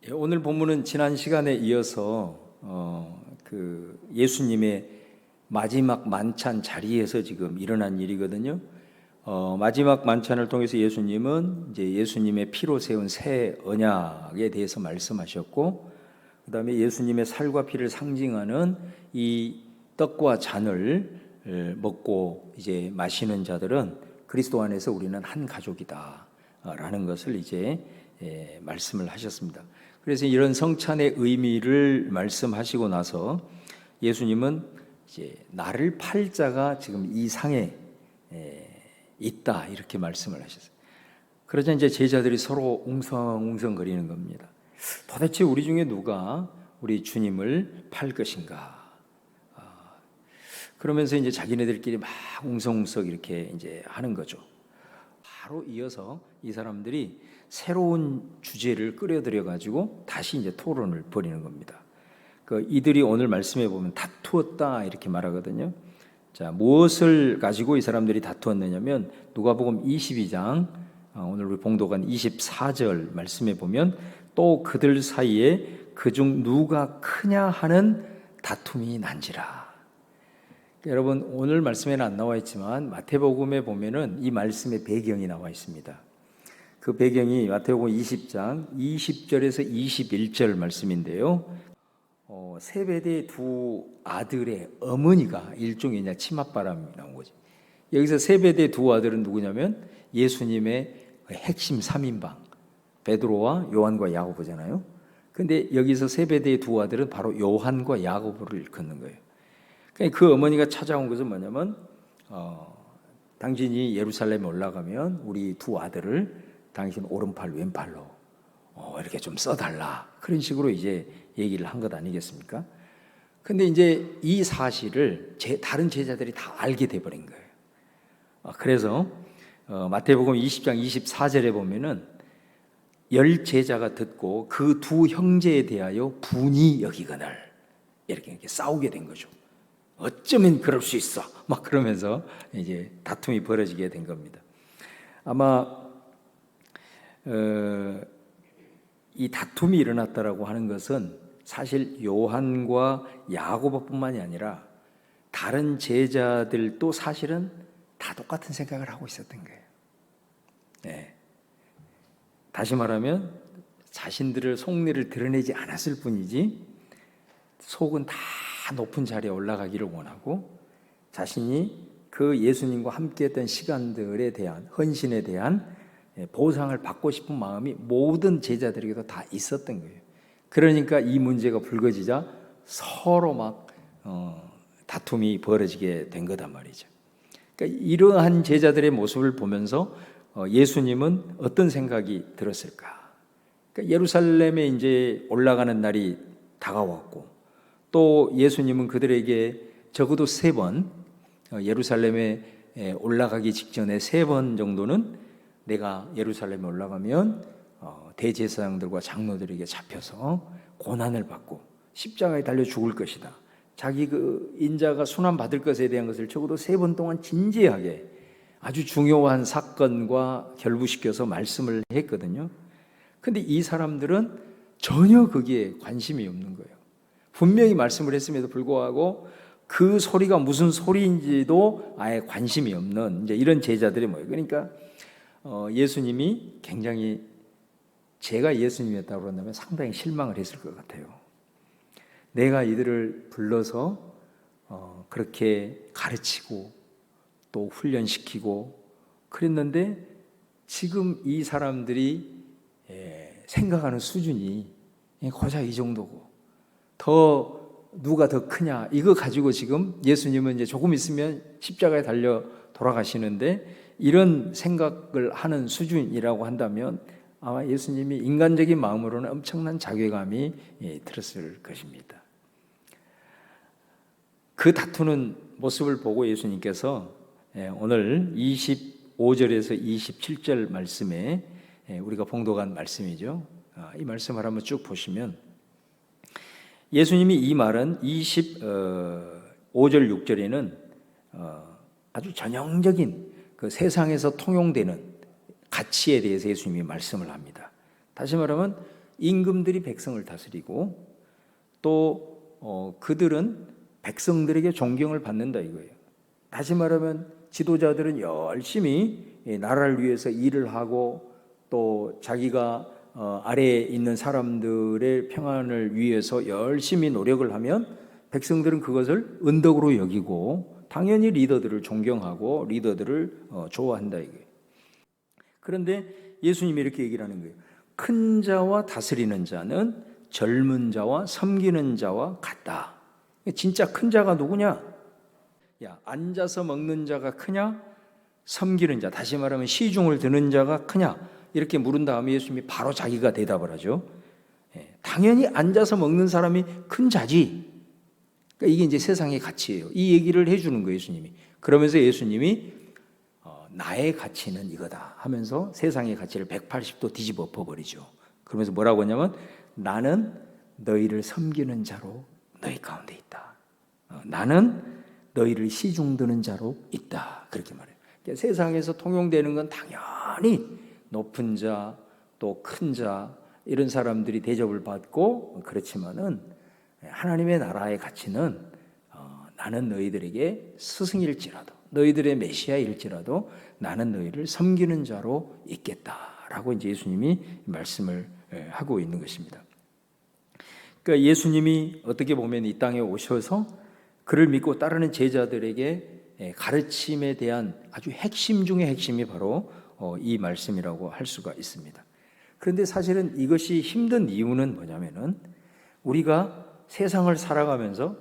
오늘 본문은 지난 시간에 이어서 예수님의 마지막 만찬 자리에서 지금 일어난 일이거든요. 마지막 만찬을 통해서 예수님은 이제 예수님의 피로 세운 새 언약에 대해서 말씀하셨고, 그 다음에 예수님의 살과 피를 상징하는 이 떡과 잔을 먹고 이제 마시는 자들은 그리스도 안에서 우리는 한 가족이다라는 것을 이제 말씀을 하셨습니다. 그래서 이런 성찬의 의미를 말씀하시고 나서 예수님은 이제 나를 팔 자가 지금 이 상에 있다 이렇게 말씀을 하셨어요. 그러자 이제 제자들이 서로 웅성웅성거리는 겁니다. 도대체 우리 중에 누가 우리 주님을 팔 것인가? 그러면서 이제 자기네들끼리 막 웅성웅성 이렇게 이제 하는 거죠. 바로 이어서 이 사람들이 새로운 주제를 끌어들여 가지고 다시 이제 토론을 벌이는 겁니다. 이들이 오늘 말씀해 보면 다투었다 이렇게 말하거든요. 자, 무엇을 가지고 이 사람들이 다투었느냐면 누가복음 22장 오늘 우리 봉독한 24절 말씀해 보면 또 그들 사이에 그중 누가 크냐 하는 다툼이 난지라. 여러분 오늘 말씀에는 안 나와 있지만 마태복음에 보면은 이 말씀의 배경이 나와 있습니다. 그 배경이 마태복음 20장 20절에서 21절 말씀인데요. 세베대의 두 아들의 어머니가 일종의 이제 치맛바람이 나온 거죠. 여기서 세베대의 두 아들은 누구냐면 예수님의 핵심 3인방 베드로와 요한과 야고보잖아요. 근데 여기서 세베대의 두 아들은 바로 요한과 야고보를 일컫는 거예요. 그 어머니가 찾아온 것은 뭐냐면 당신이 예루살렘에 올라가면 우리 두 아들을 당신 오른팔 왼팔로 이렇게 좀 써달라 그런 식으로 이제 얘기를 한 것 아니겠습니까? 근데 이제 이 사실을 다른 제자들이 다 알게 돼버린 거예요. 그래서 마태복음 20장 24절에 보면은 10 제자가 듣고 그 두 형제에 대하여 분이 여기거늘 이렇게 싸우게 된 거죠. 어쩌면 그럴 수 있어. 막 그러면서 이제 다툼이 벌어지게 된 겁니다. 아마 이 다툼이 일어났다라고 하는 것은 사실 요한과 야고보뿐만이 아니라 다른 제자들도 사실은 다 똑같은 생각을 하고 있었던 거예요. 네. 다시 말하면 자신들의 속내를 드러내지 않았을 뿐이지 속은 다 높은 자리에 올라가기를 원하고 자신이 그 예수님과 함께했던 시간들에 대한 헌신에 대한 보상을 받고 싶은 마음이 모든 제자들에게도 다 있었던 거예요. 그러니까 이 문제가 불거지자 서로 막 다툼이 벌어지게 된 거단 말이죠. 그러니까 이러한 제자들의 모습을 보면서 예수님은 어떤 생각이 들었을까? 그러니까 예루살렘에 이제 올라가는 날이 다가왔고 또 예수님은 그들에게 적어도 3번 예루살렘에 올라가기 직전에 3번 정도는 내가 예루살렘에 올라가면 대제사장들과 장로들에게 잡혀서 고난을 받고 십자가에 달려 죽을 것이다. 자기 그 인자가 순환 받을 것에 대한 것을 적어도 3번 동안 진지하게 아주 중요한 사건과 결부시켜서 말씀을 했거든요. 근데 이 사람들은 전혀 거기에 관심이 없는 거예요. 분명히 말씀을 했음에도 불구하고 그 소리가 무슨 소리인지도 아예 관심이 없는 이제 이런 제자들이 뭐예요. 그러니까 예수님이 굉장히 제가 예수님이었다고 그런다면 상당히 실망을 했을 것 같아요. 내가 이들을 불러서 그렇게 가르치고 또 훈련시키고 그랬는데 지금 이 사람들이 생각하는 수준이 고작 이 정도고 누가 더 크냐 이거 가지고 지금 예수님은 이제 조금 있으면 십자가에 달려 돌아가시는데 이런 생각을 하는 수준이라고 한다면 아마 예수님이 인간적인 마음으로는 엄청난 자괴감이 들었을 것입니다. 그 다투는 모습을 보고 예수님께서 오늘 25절에서 27절 말씀에 우리가 봉독한 말씀이죠. 이 말씀을 한번 쭉 보시면 예수님이 이 말은 25절 6절에는 아주 전형적인 그 세상에서 통용되는 가치에 대해서 예수님이 말씀을 합니다. 다시 말하면 임금들이 백성을 다스리고 또 그들은 백성들에게 존경을 받는다 이거예요. 다시 말하면 지도자들은 열심히 나라를 위해서 일을 하고 또 자기가 아래에 있는 사람들의 평안을 위해서 열심히 노력을 하면 백성들은 그것을 은덕으로 여기고 당연히 리더들을 존경하고 리더들을 좋아한다 이거예요. 그런데 예수님이 이렇게 얘기를 하는 거예요. 큰 자와 다스리는 자는 젊은 자와 섬기는 자와 같다. 진짜 큰 자가 누구냐? 야, 앉아서 먹는 자가 크냐? 섬기는 자, 다시 말하면 시중을 드는 자가 크냐? 이렇게 물은 다음에 예수님이 바로 자기가 대답을 하죠. 당연히 앉아서 먹는 사람이 큰 자지. 그러니까 이게 이제 세상의 가치예요. 이 얘기를 해주는 거예요, 예수님이. 그러면서 예수님이 나의 가치는 이거다 하면서 세상의 가치를 180도 뒤집어 엎어버리죠. 그러면서 뭐라고 하냐면 나는 너희를 섬기는 자로 너희 가운데 있다. 나는 너희를 시중드는 자로 있다. 그렇게 말해요. 그러니까 세상에서 통용되는 건 당연히 높은 자, 또 큰 자 이런 사람들이 대접을 받고 그렇지만은 하나님의 나라의 가치는 나는 너희들에게 스승일지라도 너희들의 메시아일지라도 나는 너희를 섬기는 자로 있겠다라고 이제 예수님이 말씀을 하고 있는 것입니다. 그러니까 예수님이 어떻게 보면 이 땅에 오셔서 그를 믿고 따르는 제자들에게 가르침에 대한 아주 핵심 중의 핵심이 바로 이 말씀이라고 할 수가 있습니다. 그런데 사실은 이것이 힘든 이유는 뭐냐면은 우리가 세상을 살아가면서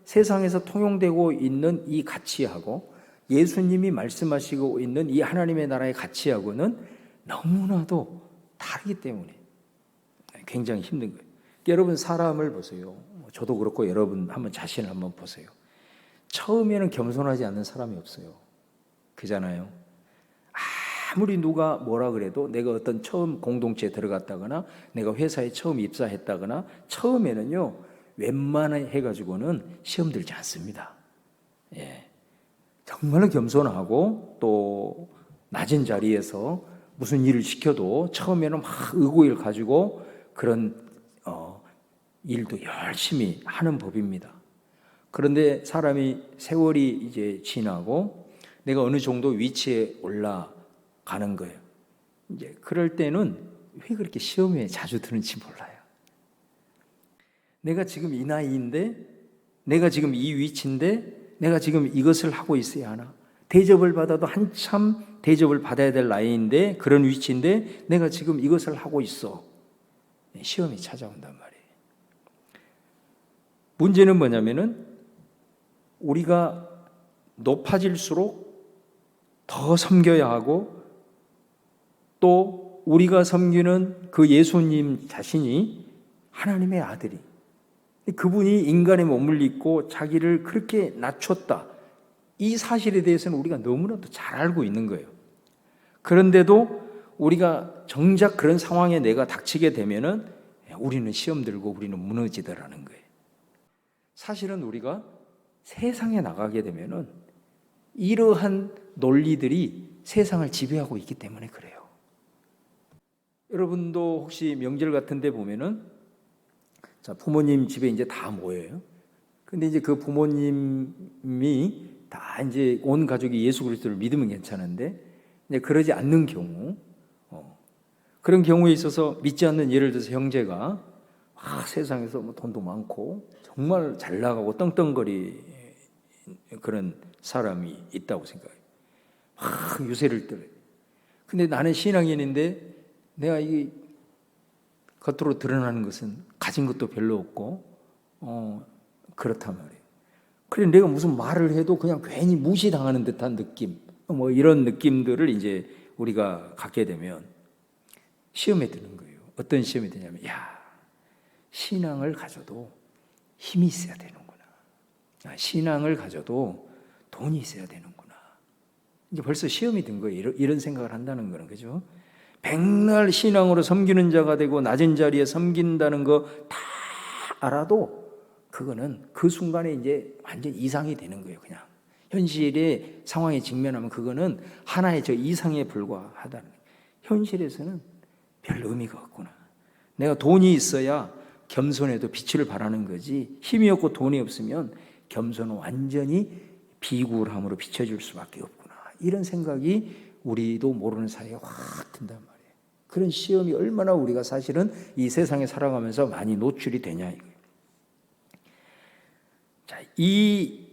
세상에서 통용되고 있는 이 가치하고 예수님이 말씀하시고 있는 이 하나님의 나라의 가치하고는 너무나도 다르기 때문에 굉장히 힘든 거예요. 여러분 사람을 보세요. 저도 그렇고 여러분 한번 자신을 한번 보세요. 처음에는 겸손하지 않는 사람이 없어요. 그잖아요. 아무리 누가 뭐라 그래도 내가 어떤 처음 공동체에 들어갔다거나 내가 회사에 처음 입사했다거나 처음에는요 웬만해 해가지고는 시험 들지 않습니다. 예. 정말로 겸손하고 또 낮은 자리에서 무슨 일을 시켜도 처음에는 막 의구를 가지고 그런 일도 열심히 하는 법입니다. 그런데 사람이 세월이 이제 지나고 내가 어느 정도 위치에 올라가는 거예요. 이제 그럴 때는 왜 그렇게 시험에 자주 드는지 몰라요. 내가 지금 이 나이인데, 내가 지금 이 위치인데, 내가 지금 이것을 하고 있어야 하나? 대접을 받아도 한참 대접을 받아야 될 나이인데, 그런 위치인데, 내가 지금 이것을 하고 있어. 시험이 찾아온단 말이에요. 문제는 뭐냐면은, 우리가 높아질수록 더 섬겨야 하고, 또 우리가 섬기는 그 예수님 자신이 하나님의 아들이 그분이 인간의 몸을 입고 자기를 그렇게 낮췄다. 이 사실에 대해서는 우리가 너무나도 잘 알고 있는 거예요. 그런데도 우리가 정작 그런 상황에 내가 닥치게 되면은 우리는 시험 들고 우리는 무너지더라는 거예요. 사실은 우리가 세상에 나가게 되면은 이러한 논리들이 세상을 지배하고 있기 때문에 그래요. 여러분도 혹시 명절 같은 데 보면은 자, 부모님 집에 이제 다 모여요. 근데 이제 그 부모님이 다 이제 온 가족이 예수 그리스도를 믿으면 괜찮은데 이제 그러지 않는 경우, 그런 경우에 있어서 믿지 않는 예를 들어서 형제가 세상에서 뭐 돈도 많고 정말 잘 나가고 떵떵거리 그런 사람이 있다고 생각해요. 유세를 떨어요. 근데 나는 신앙인인데 내가 이 겉으로 드러나는 것은 가진 것도 별로 없고 그렇단 말이에요. 그래 내가 무슨 말을 해도 그냥 괜히 무시당하는 듯한 느낌, 뭐 이런 느낌들을 이제 우리가 갖게 되면 시험에 드는 거예요. 어떤 시험이 드냐면 신앙을 가져도 힘이 있어야 되는구나. 신앙을 가져도 돈이 있어야 되는구나. 이제 벌써 시험이 든 거예요. 이런 생각을 한다는 거는 그죠? 백날 신앙으로 섬기는 자가 되고 낮은 자리에 섬긴다는 거 다 알아도 그거는 그 순간에 이제 완전 이상이 되는 거예요. 그냥 현실의 상황에 직면하면 그거는 하나의 저 이상에 불과하다는 거예요. 현실에서는 별 의미가 없구나. 내가 돈이 있어야 겸손해도 빛을 발하는 거지, 힘이 없고 돈이 없으면 겸손은 완전히 비굴함으로 비춰질 수밖에 없구나. 이런 생각이 우리도 모르는 사이에 확 든단 말이에요. 그런 시험이 얼마나 우리가 사실은 이 세상에 살아가면서 많이 노출이 되냐 이거예요. 자, 이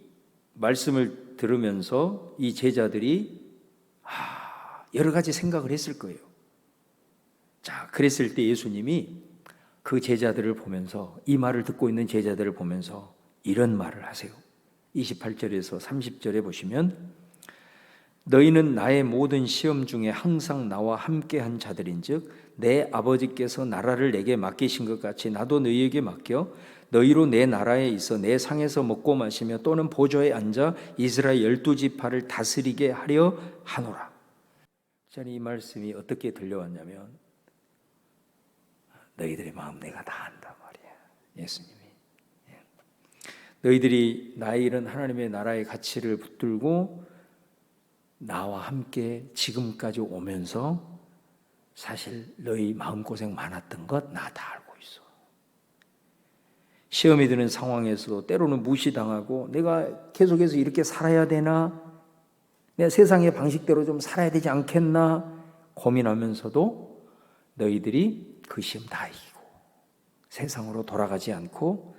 말씀을 들으면서 이 제자들이 여러 가지 생각을 했을 거예요. 자, 그랬을 때 예수님이 그 제자들을 보면서, 이 말을 듣고 있는 제자들을 보면서 이런 말을 하세요. 28절에서 30절에 보시면, 너희는 나의 모든 시험 중에 항상 나와 함께한 자들인즉 내 아버지께서 나라를 내게 맡기신 것 같이 나도 너희에게 맡겨 너희로 내 나라에 있어 내 상에서 먹고 마시며 또는 보좌에 앉아 이스라엘 12지파를 다스리게 하려 하노라. 저는 이 말씀이 어떻게 들려왔냐면, 너희들의 마음 내가 다 안단 말이야, 예수님이. 너희들이 나의 이런 하나님의 나라의 가치를 붙들고 나와 함께 지금까지 오면서 사실 너희 마음고생 많았던 것 나 다 알고 있어. 시험이 드는 상황에서 때로는 무시당하고 내가 계속해서 이렇게 살아야 되나, 내가 세상의 방식대로 좀 살아야 되지 않겠나 고민하면서도 너희들이 그 시험 다 이기고 세상으로 돌아가지 않고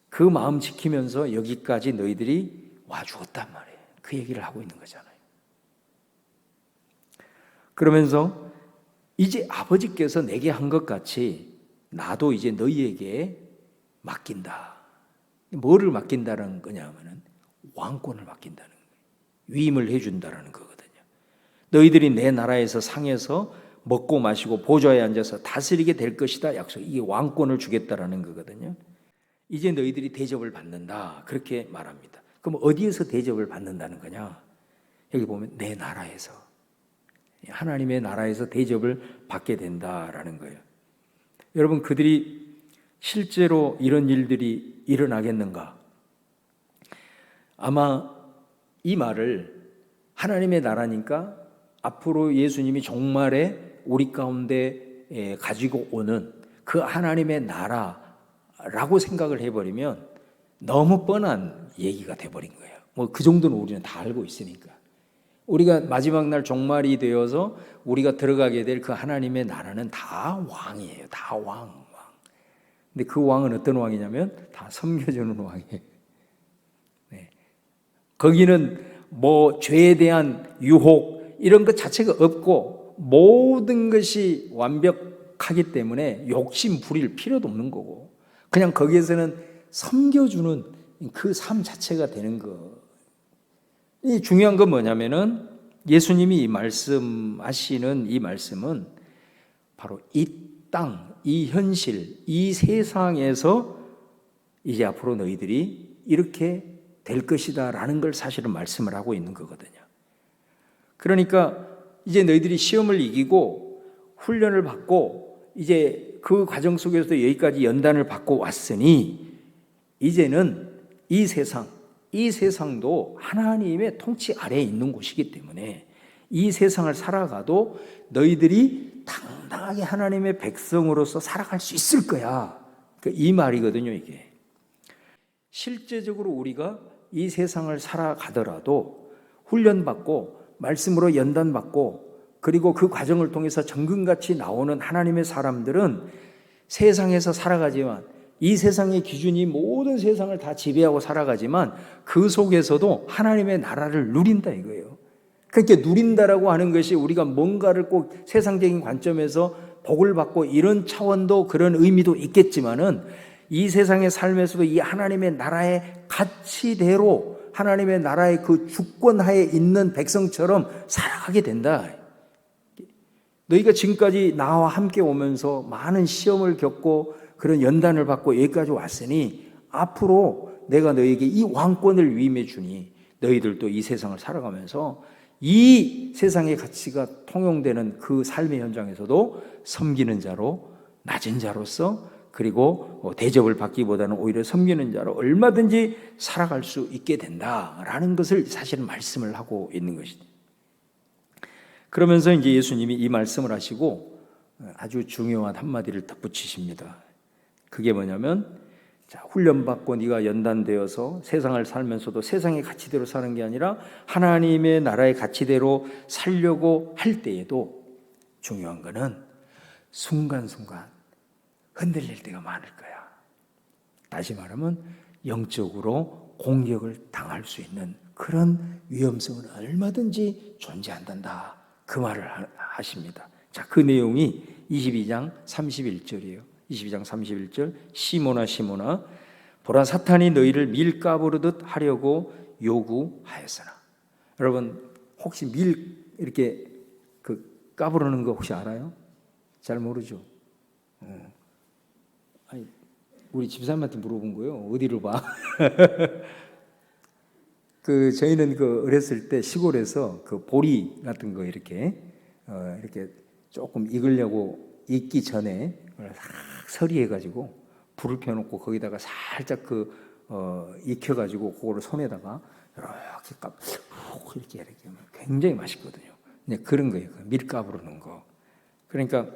그 마음 지키면서 여기까지 너희들이 와 죽었단 말이에요. 그 얘기를 하고 있는 거잖아요. 그러면서 이제 아버지께서 내게 한 것 같이 나도 이제 너희에게 맡긴다. 뭐를 맡긴다는 거냐면은 왕권을 맡긴다는 거예요. 위임을 해준다는 거거든요. 너희들이 내 나라에서 상에서 먹고 마시고 보좌에 앉아서 다스리게 될 것이다 약속. 이게 왕권을 주겠다라는 거거든요. 이제 너희들이 대접을 받는다, 그렇게 말합니다. 그럼 어디에서 대접을 받는다는 거냐? 여기 보면 내 나라에서, 하나님의 나라에서 대접을 받게 된다라는 거예요. 여러분, 그들이 실제로 이런 일들이 일어나겠는가? 아마 이 말을 하나님의 나라니까 앞으로 예수님이 종말에 우리 가운데 가지고 오는 그 하나님의 나라라고 생각을 해버리면 너무 뻔한 얘기가 돼버린 거예요. 뭐 그 정도는 우리는 다 알고 있으니까. 우리가 마지막 날 종말이 되어서 우리가 들어가게 될 그 하나님의 나라는 다 왕이에요. 다 왕. 근데 그 왕은 어떤 왕이냐면 다 섬겨주는 왕이에요. 네. 거기는 뭐 죄에 대한 유혹 이런 것 자체가 없고 모든 것이 완벽하기 때문에 욕심 부릴 필요도 없는 거고, 그냥 거기에서는 섬겨주는 그 삶 자체가 되는 거. 이 중요한 건 뭐냐면은 예수님이 이 말씀하시는 이 말씀은 바로 이 땅, 이 현실, 이 세상에서 이제 앞으로 너희들이 이렇게 될 것이다라는 걸 사실은 말씀을 하고 있는 거거든요. 그러니까 이제 너희들이 시험을 이기고 훈련을 받고 이제 그 과정 속에서 여기까지 연단을 받고 왔으니 이제는 이 세상도 하나님의 통치 아래에 있는 곳이기 때문에 이 세상을 살아가도 너희들이 당당하게 하나님의 백성으로서 살아갈 수 있을 거야. 이 말이거든요, 이게. 실제적으로 우리가 이 세상을 살아가더라도 훈련받고 말씀으로 연단받고 그리고 그 과정을 통해서 정금같이 나오는 하나님의 사람들은 세상에서 살아가지만, 이 세상의 기준이 모든 세상을 다 지배하고 살아가지만 그 속에서도 하나님의 나라를 누린다 이거예요. 그렇게 누린다라고 하는 것이 우리가 뭔가를 꼭 세상적인 관점에서 복을 받고 이런 차원도 그런 의미도 있겠지만은 이 세상의 삶에서도 이 하나님의 나라의 가치대로 하나님의 나라의 그 주권하에 있는 백성처럼 살아가게 된다. 너희가 지금까지 나와 함께 오면서 많은 시험을 겪고 그런 연단을 받고 여기까지 왔으니 앞으로 내가 너희에게 이 왕권을 위임해 주니 너희들도 이 세상을 살아가면서 이 세상의 가치가 통용되는 그 삶의 현장에서도 섬기는 자로, 낮은 자로서, 그리고 대접을 받기보다는 오히려 섬기는 자로 얼마든지 살아갈 수 있게 된다라는 것을 사실은 말씀을 하고 있는 것이죠. 그러면서 이제 예수님이 이 말씀을 하시고 아주 중요한 한마디를 덧붙이십니다. 그게 뭐냐면, 자, 훈련받고 네가 연단되어서 세상을 살면서도 세상의 가치대로 사는 게 아니라 하나님의 나라의 가치대로 살려고 할 때에도 중요한 거는 순간순간 흔들릴 때가 많을 거야. 다시 말하면 영적으로 공격을 당할 수 있는 그런 위험성은 얼마든지 존재한단다. 그 말을 하십니다. 자, 그 내용이 22장 31절이에요. 22장 31절. 시몬아 시몬아 보라 사탄이 너희를 밀가부르듯 하려고 요구하였으나. 여러분 혹시 이렇게 까부르는 거 혹시 알아요? 잘 모르죠. 아니, 우리 집사람한테 물어본 거예요. 어디로 봐? 저희는 어렸을 때 시골에서 보리 같은 거 이렇게 조금 익으려고 익기 전에 싹 서리해가지고 불을 펴놓고 거기다가 살짝 익혀가지고 그거를 손에다가 이렇게 굉장히 맛있거든요. 그런 거예요. 밀가부르는 거. 그러니까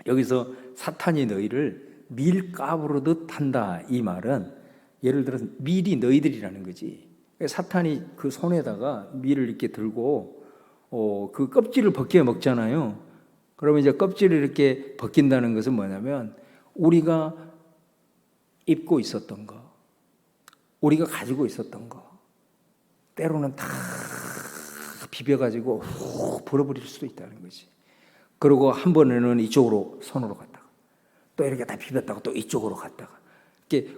여기서 사탄이 너희를 밀가부르듯 한다. 이 말은 예를 들어서 밀이 너희들이라는 거지. 사탄이 그 손에다가 밀을 이렇게 들고 그 껍질을 벗겨 먹잖아요. 그러면 이제 껍질을 이렇게 벗긴다는 것은 뭐냐면 우리가 입고 있었던 거, 우리가 가지고 있었던 거, 때로는 다 비벼가지고 훅 버려버릴 수도 있다는 거지. 그리고 한 번에는 이쪽으로 손으로 갔다가 또 이렇게 다 비볐다가 또 이쪽으로 갔다가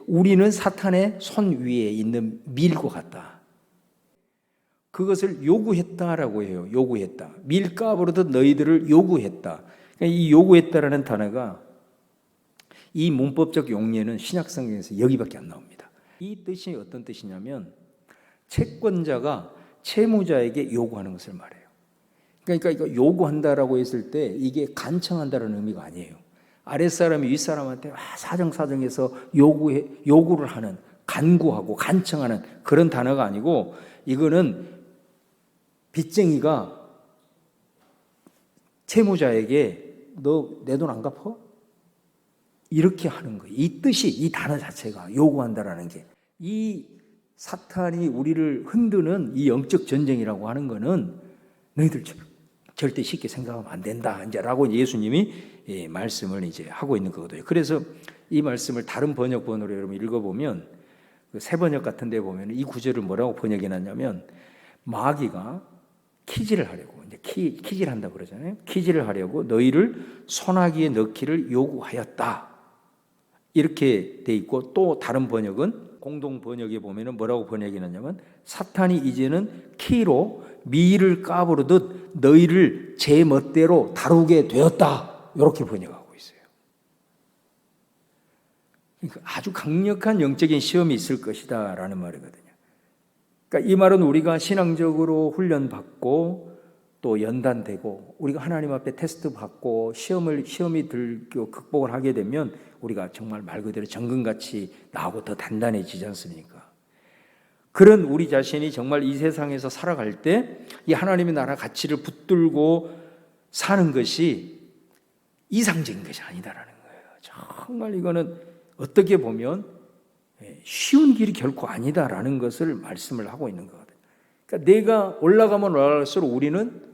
우리는 사탄의 손 위에 있는 밀과 같다. 그것을 요구했다라고 해요. 요구했다. 밀가부르듯 너희들을 요구했다. 그러니까 이 요구했다라는 단어가 이 문법적 용례는 신약성경에서 여기밖에 안 나옵니다. 이 뜻이 어떤 뜻이냐면 채권자가 채무자에게 요구하는 것을 말해요. 그러니까 이거 요구한다라고 했을 때 이게 간청한다는 의미가 아니에요. 아랫사람이 윗사람한테 사정사정해서 요구를 하는, 간구하고 간청하는 그런 단어가 아니고 이거는 빚쟁이가 채무자에게 너 내 돈 안 갚아? 이렇게 하는 거예요. 이 뜻이, 이 단어 자체가 요구한다라는 게, 이 사탄이 우리를 흔드는 이 영적 전쟁이라고 하는 거는 너희들 절대 쉽게 생각하면 안 된다. 이제라고 예수님이 말씀을 이제 하고 있는 거거든요. 그래서 이 말씀을 다른 번역본으로 여러분 읽어보면 새 번역 같은 데 보면 이 구절을 뭐라고 번역해 놨냐면 마귀가 키질을 하려고, 이제 키질 한다고 그러잖아요. 키질을 하려고 너희를 소나기에 넣기를 요구하였다. 이렇게 돼 있고, 또 다른 번역은 공동 번역에 보면은 뭐라고 번역해 놨냐면 사탄이 이제는 키로 밀을 까부르듯 너희를 제 멋대로 다루게 되었다. 이렇게 번역하고 있어요. 그러니까 아주 강력한 영적인 시험이 있을 것이다라는 말이거든요. 그러니까 이 말은 우리가 신앙적으로 훈련받고 또 연단되고 우리가 하나님 앞에 테스트 받고 시험이 들고 극복을 하게 되면 우리가 정말 말 그대로 정금같이 나오고 더 단단해지지 않습니까? 그런 우리 자신이 정말 이 세상에서 살아갈 때 이 하나님의 나라 가치를 붙들고 사는 것이 이상적인 것이 아니다라는 거예요. 정말 이거는 어떻게 보면 쉬운 길이 결코 아니다라는 것을 말씀을 하고 있는 거거든요. 그러니까 내가 올라가면 올라갈수록 우리는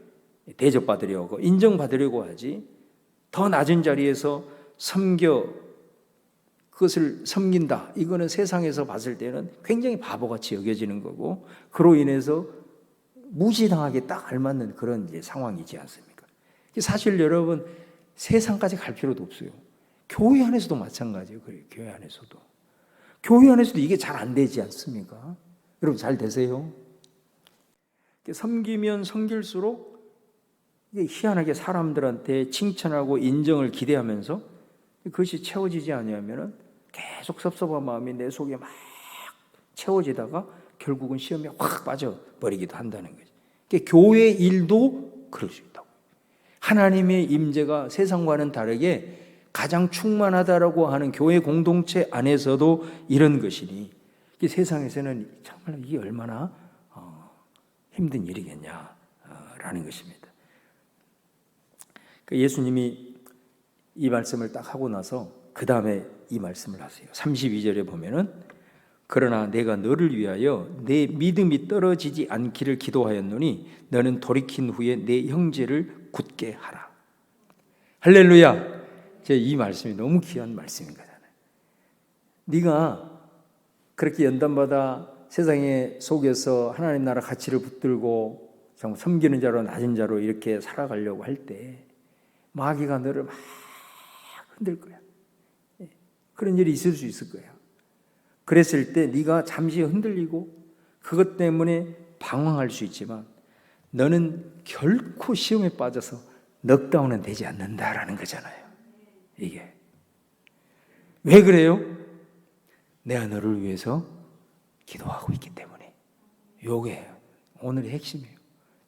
대접받으려고, 인정받으려고 하지, 더 낮은 자리에서 그것을 섬긴다. 이거는 세상에서 봤을 때는 굉장히 바보같이 여겨지는 거고, 그로 인해서 무시당하게 딱 알맞는 그런 이제 상황이지 않습니까? 사실 여러분, 세상까지 갈 필요도 없어요. 교회 안에서도 마찬가지예요. 그래요. 교회 안에서도 이게 잘 안 되지 않습니까? 여러분 잘 되세요? 섬기면 섬길수록 이게 희한하게 사람들한테 칭찬하고 인정을 기대하면서 그것이 채워지지 않으면 계속 섭섭한 마음이 내 속에 막 채워지다가 결국은 시험에 확 빠져버리기도 한다는 거죠. 교회 일도 그럴 수 있다고. 하나님의 임재가 세상과는 다르게 가장 충만하다라고 하는 교회 공동체 안에서도 이런 것이니 세상에서는 정말 이게 얼마나 힘든 일이겠냐라는 것입니다. 예수님이 이 말씀을 딱 하고 나서 그 다음에 이 말씀을 하세요. 32절에 보면은 그러나 내가 너를 위하여 내 믿음이 떨어지지 않기를 기도하였노니 너는 돌이킨 후에 내 형제를 굳게 하라. 할렐루야. 이 말씀이 너무 귀한 말씀인 거잖아요. 네가 그렇게 연단받아 세상에 속에서 하나님 나라 가치를 붙들고 정말 섬기는 자로 낮은 자로 이렇게 살아가려고 할 때 마귀가 너를 막 흔들 거야. 그런 일이 있을 수 있을 거야. 그랬을 때 네가 잠시 흔들리고 그것 때문에 방황할 수 있지만 너는 결코 시험에 빠져서 넉다운은 되지 않는다라는 거잖아요. 이게 왜 그래요? 내가 너를 위해서 기도하고 있기 때문에. 요게 오늘의 핵심이에요.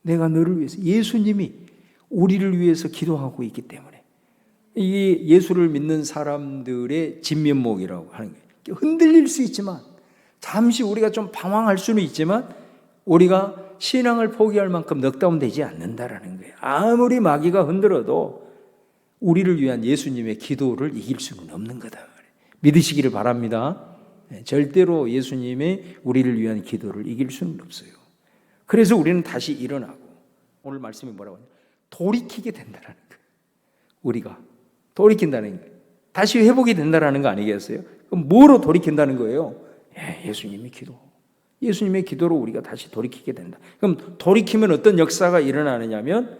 내가 너를 위해서, 예수님이 우리를 위해서 기도하고 있기 때문에. 이게 예수를 믿는 사람들의 진면목이라고 하는 거예요. 흔들릴 수 있지만, 잠시 우리가 좀 방황할 수는 있지만 우리가 신앙을 포기할 만큼 넉다운 되지 않는다라는 거예요. 아무리 마귀가 흔들어도 우리를 위한 예수님의 기도를 이길 수는 없는 거다. 믿으시기를 바랍니다. 절대로 예수님의 우리를 위한 기도를 이길 수는 없어요. 그래서 우리는 다시 일어나고, 오늘 말씀이 뭐라고 하냐, 돌이키게 된다는 거예요. 우리가 돌이킨다는 거예요. 다시 회복이 된다는 거 아니겠어요? 그럼 뭐로 돌이킨다는 거예요? 예수님의 기도. 예수님의 기도로 우리가 다시 돌이키게 된다. 그럼 돌이키면 어떤 역사가 일어나느냐면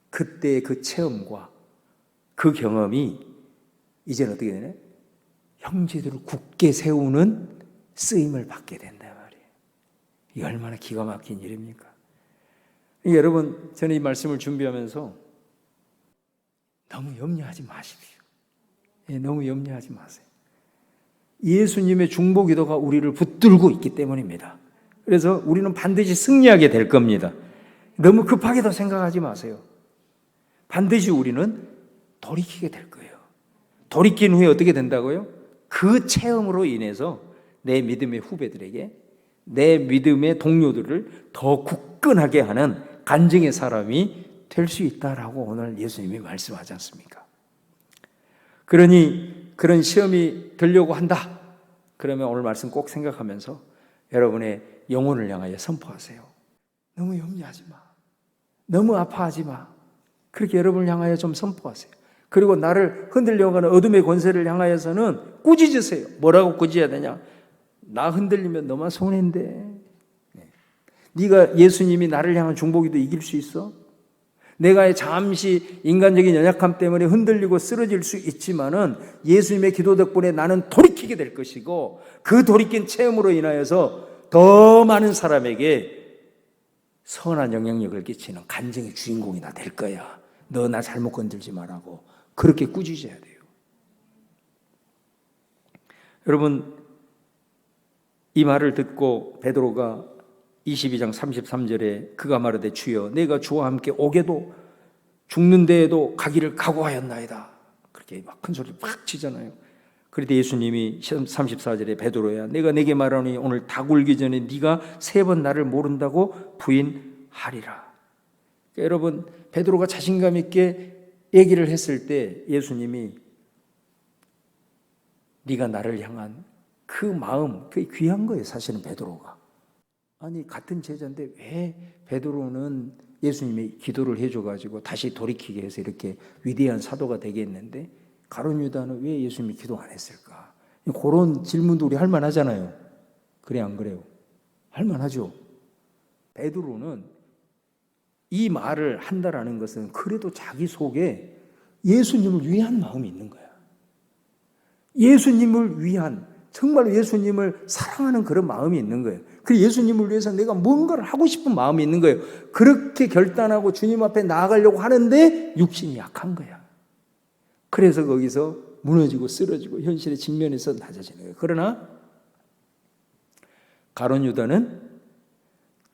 그때의 그 체험과 그 경험이 이제는 어떻게 되냐? 형제들을 굳게 세우는 쓰임을 받게 된단 말이에요. 이게 얼마나 기가 막힌 일입니까? 여러분, 저는 이 말씀을 준비하면서 너무 염려하지 마십시오. 너무 염려하지 마세요. 예수님의 중보 기도가 우리를 붙들고 있기 때문입니다. 그래서 우리는 반드시 승리하게 될 겁니다. 너무 급하게도 생각하지 마세요. 반드시 우리는 돌이키게 될 거예요. 돌이킨 후에 어떻게 된다고요? 그 체험으로 인해서 내 믿음의 후배들에게, 내 믿음의 동료들을 더 굳건하게 하는 간증의 사람이 될 수 있다라고 오늘 예수님이 말씀하지 않습니까? 그러니 그런 시험이 들려고 한다. 그러면 오늘 말씀 꼭 생각하면서 여러분의 영혼을 향하여 선포하세요. 너무 염려하지 마. 너무 아파하지 마. 그렇게 여러분을 향하여 좀 선포하세요. 그리고 나를 흔들려고 하는 어둠의 권세를 향하여서는 꾸짖으세요. 뭐라고 꾸짖어야 되냐? 나 흔들리면 너만 손해인데. 네가 예수님이 나를 향한 중보기도 이길 수 있어? 내가 잠시 인간적인 연약함 때문에 흔들리고 쓰러질 수 있지만은 예수님의 기도 덕분에 나는 돌이키게 될 것이고, 그 돌이킨 체험으로 인하여서 더 많은 사람에게 선한 영향력을 끼치는 간증의 주인공이 나 될 거야. 너 나 잘못 건들지 말라고 그렇게 꾸짖어야 돼요. 여러분, 이 말을 듣고 베드로가 22장 33절에 그가 말하되 주여 내가 주와 함께 오게도 죽는 데에도 가기를 각오하였나이다. 그렇게 막 큰 소리를 팍 치잖아요. 그런데 예수님이 34절에 베드로야 내가 내게 말하니 오늘 닭 울기 전에 네가 3번 나를 모른다고 부인하리라. 그러니까 여러분, 베드로가 자신감 있게 얘기를 했을 때 예수님이 네가 나를 향한 그 마음, 그게 귀한 거예요. 사실은 베드로가. 아니 같은 제자인데 왜 베드로는 예수님이 기도를 해줘가지고 다시 돌이키게 해서 이렇게 위대한 사도가 되겠는데 가룟 유다는 왜 예수님이 기도 안 했을까? 그런 질문도 우리 할 만하잖아요. 그래 안 그래요? 할 만하죠. 베드로는 이 말을 한다라는 것은 그래도 자기 속에 예수님을 위한 마음이 있는 거야. 예수님을 위한, 정말로 예수님을 사랑하는 그런 마음이 있는 거예요. 그 예수님을 위해서 내가 뭔가를 하고 싶은 마음이 있는 거예요. 그렇게 결단하고 주님 앞에 나아가려고 하는데 육신이 약한 거야. 그래서 거기서 무너지고 쓰러지고 현실에 직면해서 낮아지는 거예요. 그러나 가룟 유다는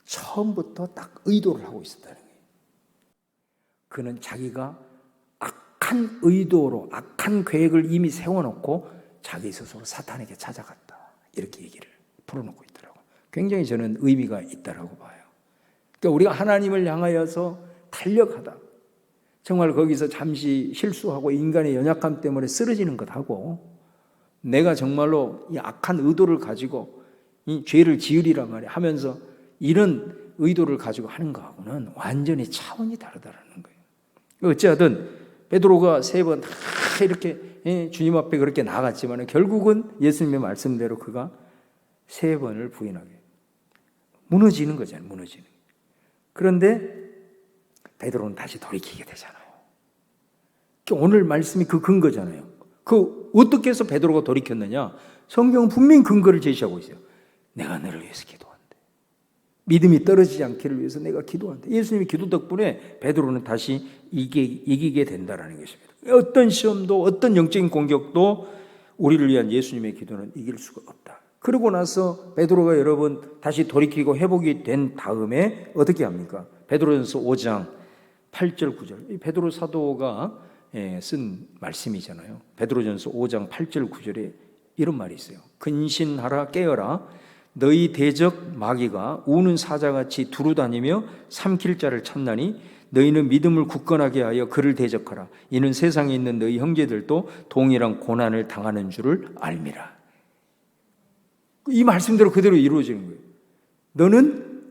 처음부터 딱 의도를 하고 있었다는 거예요. 그는 자기가 악한 의도로 악한 계획을 이미 세워놓고 자기 스스로 사탄에게 찾아갔다. 이렇게 얘기를 풀어놓고 있더라고요. 굉장히 저는 의미가 있다라고 봐요. 그러니까 우리가 하나님을 향하여서 달려가다 정말 거기서 잠시 실수하고 인간의 연약함 때문에 쓰러지는 것하고 내가 정말로 이 악한 의도를 가지고 이 죄를 지으리란 말이야 하면서 이런 의도를 가지고 하는 거하고는 완전히 차원이 다르다라는 거예요. 어찌하든 베드로가 3번 다 이렇게 주님 앞에 그렇게 나갔지만 결국은 예수님의 말씀대로 그가 3번을 부인하게 무너지는 거잖아요. 무너지는. 그런데 베드로는 다시 돌이키게 되잖아요. 오늘 말씀이 그 근거잖아요. 그 어떻게 해서 베드로가 돌이켰느냐? 성경은 분명히 근거를 제시하고 있어요. 내가 너를 위해서 기도한대. 믿음이 떨어지지 않기를 위해서 내가 기도한대. 예수님의 기도 덕분에 베드로는 다시 이기게 된다라는 것입니다. 어떤 시험도 어떤 영적인 공격도 우리를 위한 예수님의 기도는 이길 수가 없다. 그러고 나서 베드로가 여러분 다시 돌이키고 회복이 된 다음에 어떻게 합니까? 베드로전서 5장 8절 9절. 이 베드로 사도가 쓴 말씀이잖아요. 베드로전서 5장 8절 9절에 이런 말이 있어요. 근신하라 깨어라 너희 대적 마귀가 우는 사자같이 두루다니며 삼킬 자를 찾나니 너희는 믿음을 굳건하게 하여 그를 대적하라. 이는 세상에 있는 너희 형제들도 동일한 고난을 당하는 줄을 알미라. 이 말씀대로 그대로 이루어지는 거예요. 너는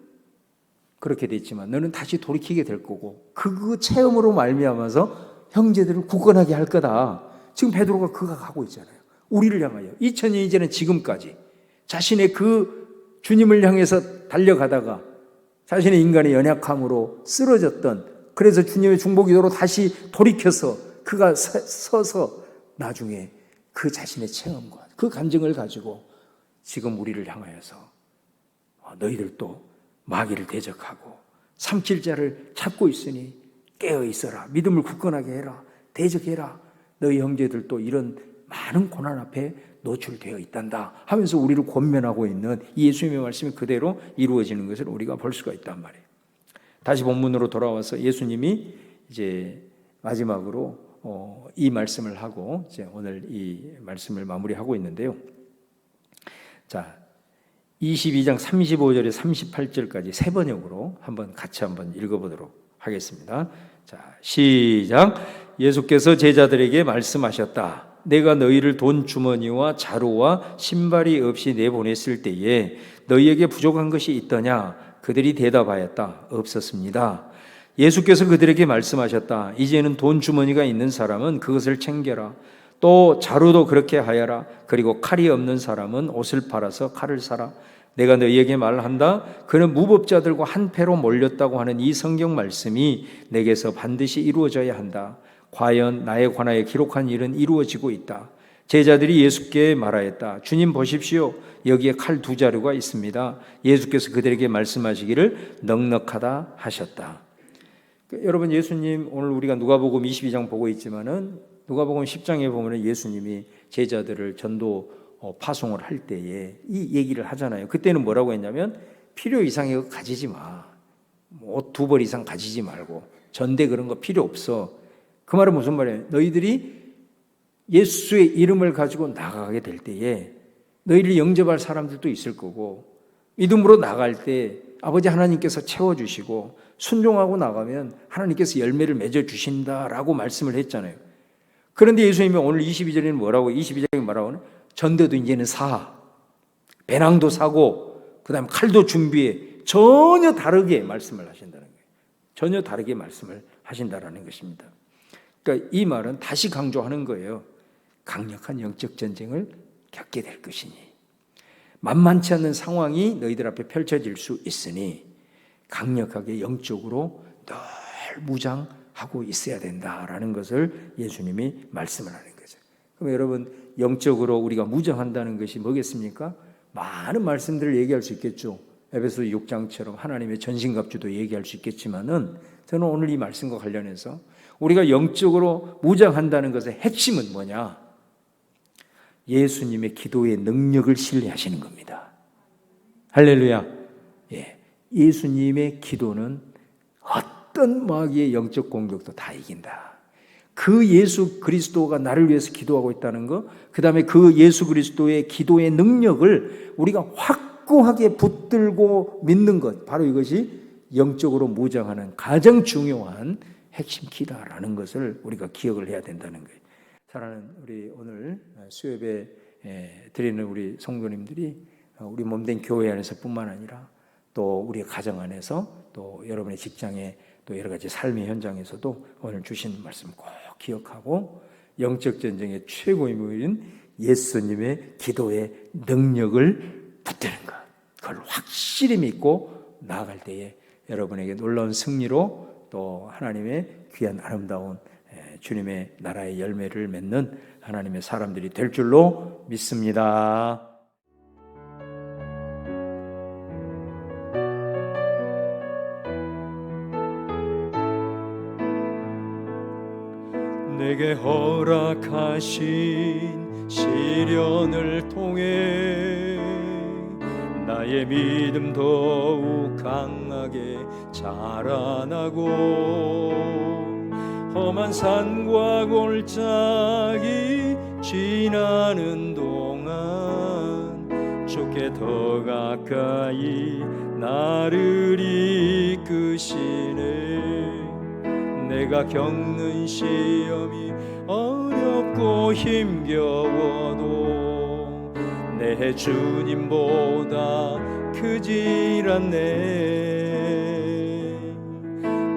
그렇게 됐지만 너는 다시 돌이키게 될 거고 그 체험으로 말미암아서 형제들을 굳건하게 할 거다. 지금 베드로가 그가 가고 있잖아요. 우리를 향하여 2000년 이제는 지금까지 자신의 그 주님을 향해서 달려가다가 자신의 인간의 연약함으로 쓰러졌던 그래서 주님의 중보기도로 다시 돌이켜서 그가 서서 나중에 그 자신의 체험과 그 감정을 가지고 지금 우리를 향하여서 너희들도 마귀를 대적하고 삼킬 자를 찾고 있으니 깨어 있어라. 믿음을 굳건하게 해라. 대적해라. 너희 형제들도 이런 많은 고난 앞에 노출되어 있단다 하면서 우리를 권면하고 있는 이 예수님의 말씀이 그대로 이루어지는 것을 우리가 볼 수가 있단 말이에요. 다시 본문으로 돌아와서 예수님이 이제 마지막으로 이 말씀을 하고 이제 오늘 이 말씀을 마무리하고 있는데요. 자, 22장 35절에 38절까지 세 번역으로 같이 한번 읽어보도록 하겠습니다. 자, 시작. 예수께서 제자들에게 말씀하셨다. 내가 너희를 돈 주머니와 자루와 신발이 없이 내보냈을 때에 너희에게 부족한 것이 있더냐? 그들이 대답하였다. 없었습니다. 예수께서 그들에게 말씀하셨다. 이제는 돈 주머니가 있는 사람은 그것을 챙겨라. 또 자루도 그렇게 하여라. 그리고 칼이 없는 사람은 옷을 팔아서 칼을 사라. 내가 너희에게 말한다. 그는 무법자들과 한 패로 몰렸다고 하는 이 성경 말씀이 내게서 반드시 이루어져야 한다. 과연 나에 관하여 기록한 일은 이루어지고 있다. 제자들이 예수께 말하였다. 주님 보십시오. 여기에 칼 2자루가 있습니다. 예수께서 그들에게 말씀하시기를 넉넉하다 하셨다. 여러분 예수님 오늘 우리가 누가복음 22장 보고 있지만은 누가복음 10장에 보면 예수님이 제자들을 전도 파송을 할 때에 이 얘기를 하잖아요. 그때는 뭐라고 했냐면 필요 이상의 거 가지지 마. 옷 2벌 이상 가지지 말고 전대 그런 거 필요 없어. 그 말은 무슨 말이에요? 너희들이 예수의 이름을 가지고 나가게 될 때에 너희를 영접할 사람들도 있을 거고 믿음으로 나갈 때 아버지 하나님께서 채워주시고 순종하고 나가면 하나님께서 열매를 맺어주신다라고 말씀을 했잖아요. 그런데 예수님이 오늘 22절에는 뭐라고 22절에 뭐라고 하는? 전대도 이제는 사, 배낭도 사고 그 다음에 칼도 준비해. 전혀 다르게 말씀을 하신다는 거예요. 전혀 다르게 말씀을 하신다라는 것입니다. 그러니까 이 말은 다시 강조하는 거예요. 강력한 영적 전쟁을 겪게 될 것이니 만만치 않은 상황이 너희들 앞에 펼쳐질 수 있으니 강력하게 영적으로 늘 무장하고 있어야 된다라는 것을 예수님이 말씀을 하는 거죠. 그럼 여러분 영적으로 우리가 무장한다는 것이 뭐겠습니까? 많은 말씀들을 얘기할 수 있겠죠. 에베소 6장처럼 하나님의 전신갑주도 얘기할 수 있겠지만은 저는 오늘 이 말씀과 관련해서 우리가 영적으로 무장한다는 것의 핵심은 뭐냐? 예수님의 기도의 능력을 신뢰하시는 겁니다. 할렐루야. 예. 예수님의 기도는 어떤 마귀의 영적 공격도 다 이긴다. 그 예수 그리스도가 나를 위해서 기도하고 있다는 것, 그 다음에 그 예수 그리스도의 기도의 능력을 우리가 확고하게 붙들고 믿는 것, 바로 이것이 영적으로 무장하는 가장 중요한 핵심 키다라는 것을 우리가 기억을 해야 된다는 거예요. 사랑하는 우리 오늘 수요예배 드리는 우리 성도님들이 우리 몸된 교회 안에서뿐만 아니라 또 우리 가정 안에서 또 여러분의 직장에 또 여러 가지 삶의 현장에서도 오늘 주신 말씀 꼭 기억하고 영적 전쟁의 최고의 무기인 예수님의 기도의 능력을 붙드는 것, 그걸 확실히 믿고 나아갈 때에 여러분에게 놀라운 승리로 또 하나님의 귀한 아름다운 주님의 나라의 열매를 맺는 하나님의 사람들이 될 줄로 믿습니다. 내게 허락하신 시련을 통해 나의 믿음 더욱 강하게 자라나고 험한 산과 골짜기 지나는 동안 주께 더 가까이 나를 이끄시네. 내가 겪는 시험이 어렵고 힘겨워도 내 주님보다 크질 않네.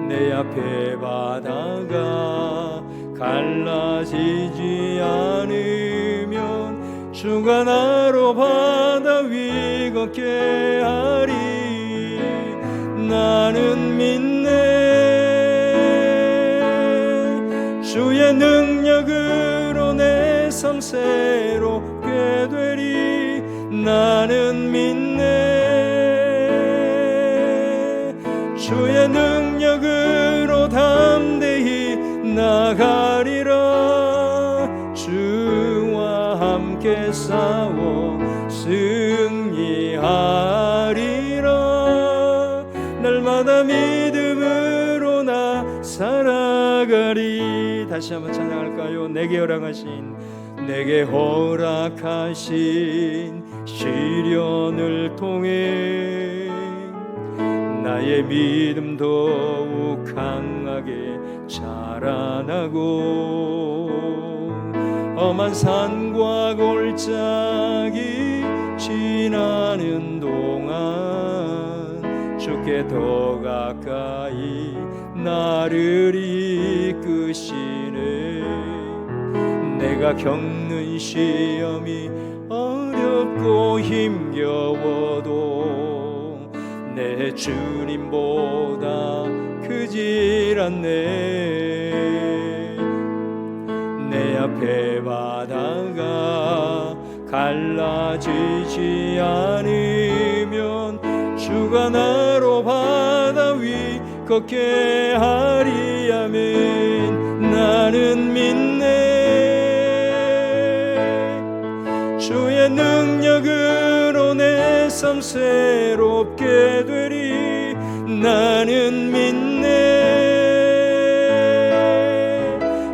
내 앞에 바다가 갈라지지 않으면 주가 나로 바다 위 걷게 하리. 나는 믿네. 주의 능력으로 내 삶 새롭게 되리. 나는 믿네. 주의 능력으로 담대히 나가리라. 주와 함께 싸워 승리하리라. 날마다 믿음으로 나 살아가리. 다시 한번 찬양할까요? 내게 허락하신 시련을 통해 나의 믿음 더욱 강하게 자라나고 험한 산과 골짜기 지나는 동안 주께 더 가까이 나를 이끄시네. 내가 겪는 시험이 어렵고 힘겨워도 내 주님보다 크질 않네. 내 앞에 바다가 갈라지지 않으면 주가 나로 바다 위 걷게 하리. 아멘. 나는 믿네. 주의 능력으로 내 삶 새롭게 되리. 나는 믿네.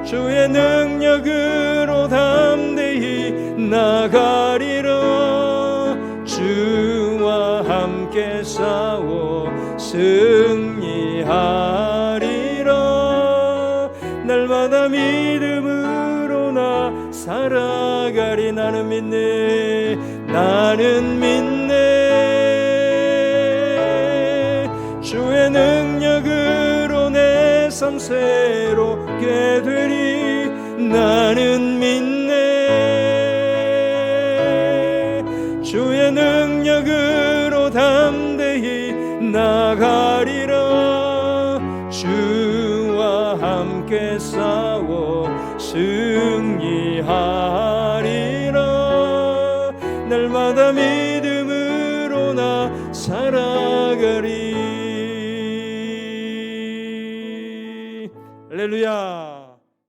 주의 능력으로 담대히 나가리라. 주와 함께 싸워 승리하리라. 날마다 믿음으로 나 살아가리. 나는 믿네. 나는 믿네. 주의 능력으로 내 삶 새롭게 되리. 나는 믿네. 주의 능력으로 담대히 나가리라. 주와 함께 싸워 승리하리라. 날마다 믿음으로 나 살아가리. 할렐루야.